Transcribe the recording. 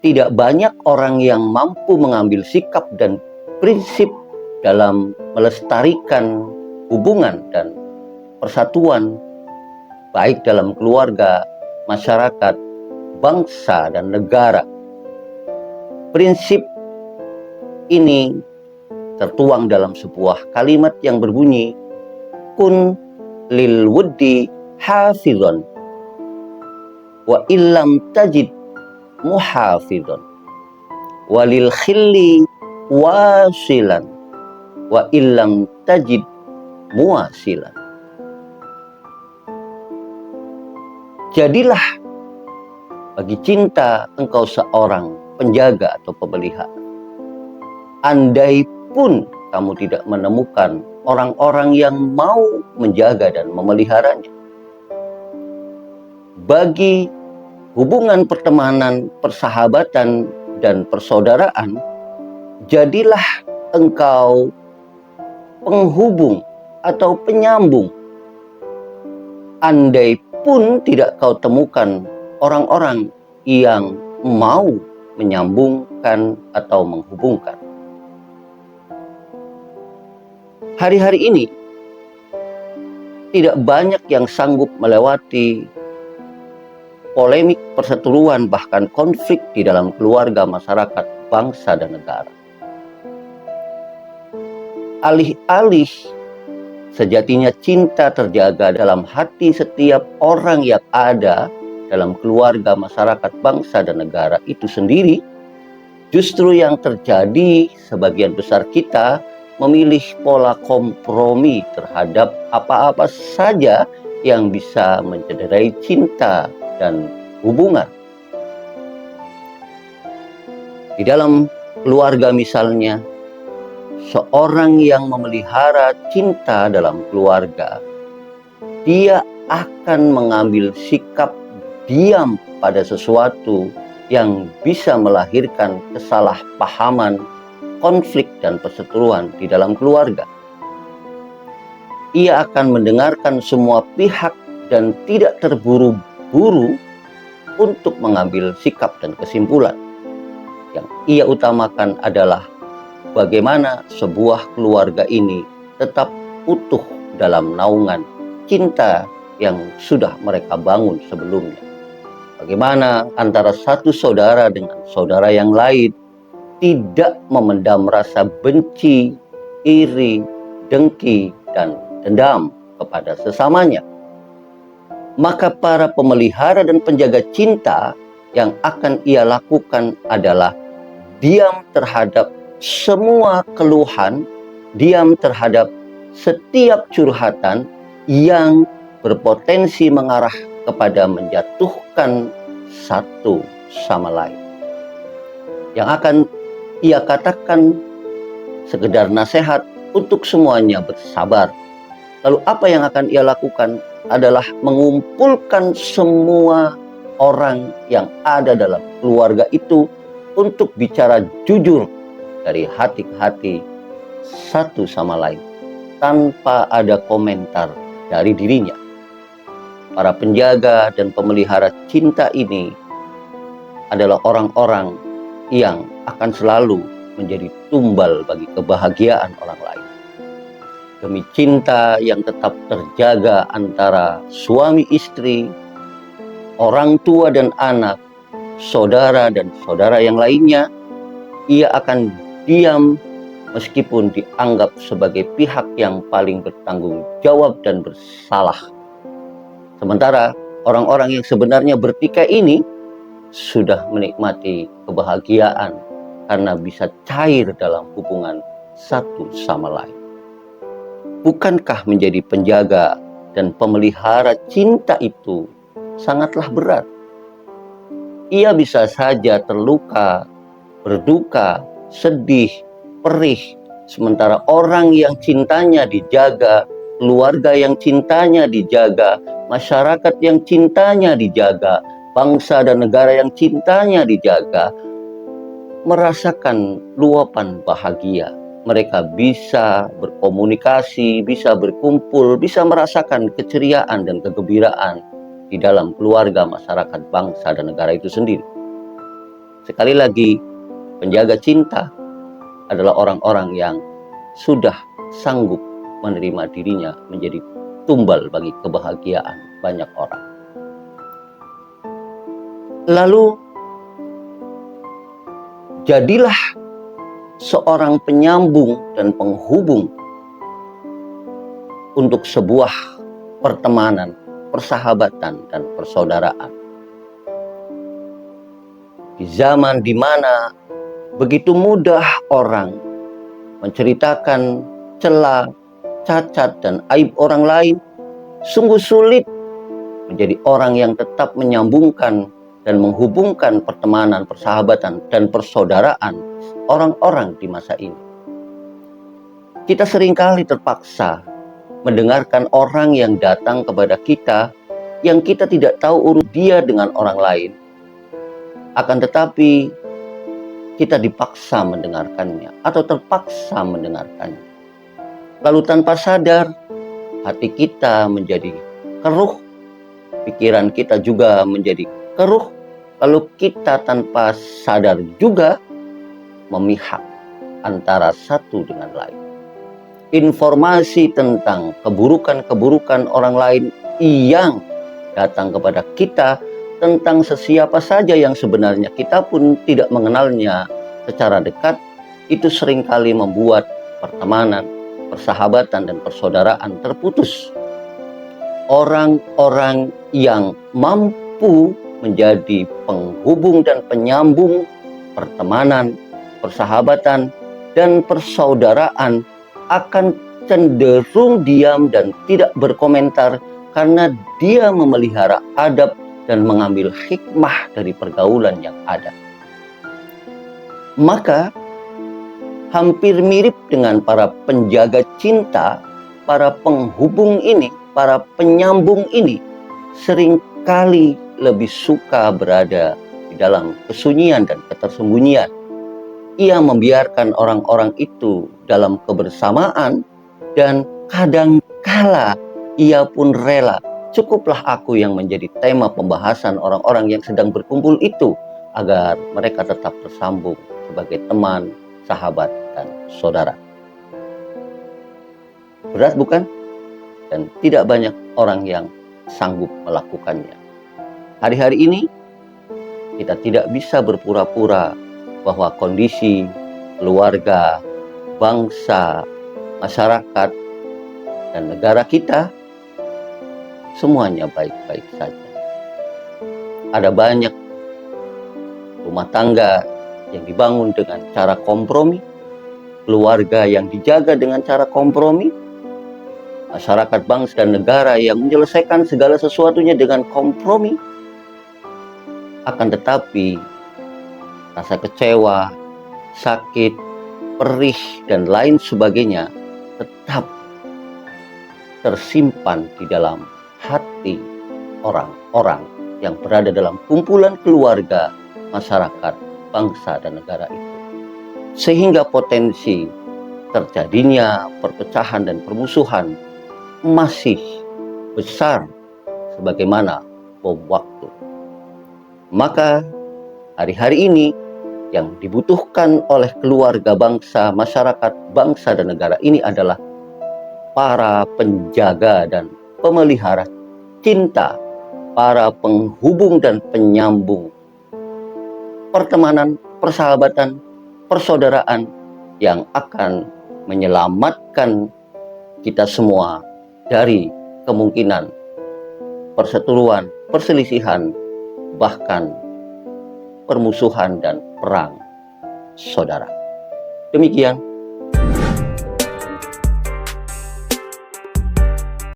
tidak banyak orang yang mampu mengambil sikap dan prinsip dalam melestarikan hubungan dan persatuan baik dalam keluarga, masyarakat, bangsa, dan negara. Prinsip ini tertuang dalam sebuah kalimat yang berbunyi, kun lil wuddi hafidhon wa illam tajid muhafidhon walil khilli wasilan wa illam tajid muwasilan. Jadilah bagi cinta engkau seorang penjaga atau pemelihara. Andai pun kamu tidak menemukan orang-orang yang mau menjaga dan memeliharanya. Bagi hubungan pertemanan, persahabatan, dan persaudaraan, jadilah engkau penghubung atau penyambung. Andai pun tidak kau temukan orang-orang yang mau menyambungkan atau menghubungkan. Hari-hari ini tidak banyak yang sanggup melewati polemik perseteruan bahkan konflik di dalam keluarga, masyarakat, bangsa, dan negara. Alih-alih sejatinya cinta terjaga dalam hati setiap orang yang ada dalam keluarga, masyarakat, bangsa, dan negara itu sendiri, justru yang terjadi sebagian besar kita memilih pola kompromi terhadap apa-apa saja yang bisa mencederai cinta dan hubungan. Di dalam keluarga misalnya, seorang yang memelihara cinta dalam keluarga, dia akan mengambil sikap diam pada sesuatu yang bisa melahirkan kesalahpahaman, konflik, dan perseteruan di dalam keluarga. Ia akan mendengarkan semua pihak dan tidak terburu-buru untuk mengambil sikap dan kesimpulan. Yang ia utamakan adalah bagaimana sebuah keluarga ini tetap utuh dalam naungan cinta yang sudah mereka bangun sebelumnya. Bagaimana antara satu saudara dengan saudara yang lain tidak memendam rasa benci, iri, dengki, dan dendam kepada sesamanya. Maka para pemelihara dan penjaga cinta yang akan ia lakukan adalah diam terhadap semua keluhan, diam terhadap setiap curhatan yang berpotensi mengarah kepada menjatuhkan satu sama lain. Yang akan ia katakan sekedar nasihat untuk semuanya bersabar. Lalu apa yang akan ia lakukan adalah mengumpulkan semua orang yang ada dalam keluarga itu untuk bicara jujur dari hati ke hati satu sama lain tanpa ada komentar dari dirinya. Para penjaga dan pemelihara cinta ini adalah orang-orang yang akan selalu menjadi tumbal bagi kebahagiaan orang lain. Demi cinta yang tetap terjaga antara suami istri, orang tua dan anak, saudara dan saudara yang lainnya, ia akan diam meskipun dianggap sebagai pihak yang paling bertanggung jawab dan bersalah. Sementara orang-orang yang sebenarnya bertikai ini sudah menikmati kebahagiaan karena bisa cair dalam hubungan satu sama lain. Bukankah menjadi penjaga dan pemelihara cinta itu sangatlah berat? Ia bisa saja terluka, berduka, sedih, perih, sementara orang yang cintanya dijaga, keluarga yang cintanya dijaga, masyarakat yang cintanya dijaga, bangsa dan negara yang cintanya dijaga, merasakan luapan bahagia. Mereka bisa berkomunikasi, bisa berkumpul, bisa merasakan keceriaan dan kegembiraan di dalam keluarga, masyarakat, bangsa, dan negara itu sendiri. Sekali lagi, penjaga cinta adalah orang-orang yang sudah sanggup menerima dirinya menjadi tumbal bagi kebahagiaan banyak orang. Lalu, jadilah seorang penyambung dan penghubung untuk sebuah pertemanan, persahabatan, dan persaudaraan. Di zaman di mana begitu mudah orang menceritakan celah, cacat, dan aib orang lain, sungguh sulit menjadi orang yang tetap menyambungkan dan menghubungkan pertemanan, persahabatan, dan persaudaraan orang-orang di masa ini. Kita seringkali terpaksa mendengarkan orang yang datang kepada kita yang kita tidak tahu urut dia dengan orang lain. Akan tetapi kita dipaksa mendengarkannya atau terpaksa mendengarkannya. Lalu tanpa sadar hati kita menjadi keruh, pikiran kita juga menjadi keruh. Lalu kita tanpa sadar juga memihak antara satu dengan lain. Informasi tentang keburukan-keburukan orang lain yang datang kepada kita, tentang sesiapa saja yang sebenarnya kita pun tidak mengenalnya secara dekat, itu seringkali membuat pertemanan, persahabatan, dan persaudaraan terputus. Orang-orang yang mampu menjadi penghubung dan penyambung pertemanan, persahabatan, dan persaudaraan akan cenderung diam dan tidak berkomentar karena dia memelihara adab dan mengambil hikmah dari pergaulan yang ada. Maka hampir mirip dengan para penjaga cinta, para penghubung ini, para penyambung ini seringkali lebih suka berada di dalam kesunyian dan ketersembunyian. Ia membiarkan orang-orang itu dalam kebersamaan dan kadangkala ia pun rela, cukuplah aku yang menjadi tema pembahasan orang-orang yang sedang berkumpul itu agar mereka tetap tersambung sebagai teman, sahabat, dan saudara. Berat bukan? Dan tidak banyak orang yang sanggup melakukannya. Hari-hari ini kita tidak bisa berpura-pura bahwa kondisi keluarga, bangsa, masyarakat, dan negara kita semuanya baik-baik saja. Ada banyak rumah tangga yang dibangun dengan cara kompromi, keluarga yang dijaga dengan cara kompromi, masyarakat, bangsa, dan negara yang menyelesaikan segala sesuatunya dengan kompromi. Akan tetapi rasa kecewa, sakit, perih, dan lain sebagainya tetap tersimpan di dalam hati orang-orang yang berada dalam kumpulan keluarga, masyarakat, bangsa, dan negara itu. Sehingga potensi terjadinya perpecahan dan permusuhan masih besar sebagaimana bom waktu. Maka hari-hari ini yang dibutuhkan oleh keluarga, bangsa, masyarakat, bangsa, dan negara ini adalah para penjaga dan pemelihara cinta, para penghubung dan penyambung pertemanan, persahabatan, persaudaraan yang akan menyelamatkan kita semua dari kemungkinan perseteruan, perselisihan, bahkan permusuhan dan perang saudara. Demikian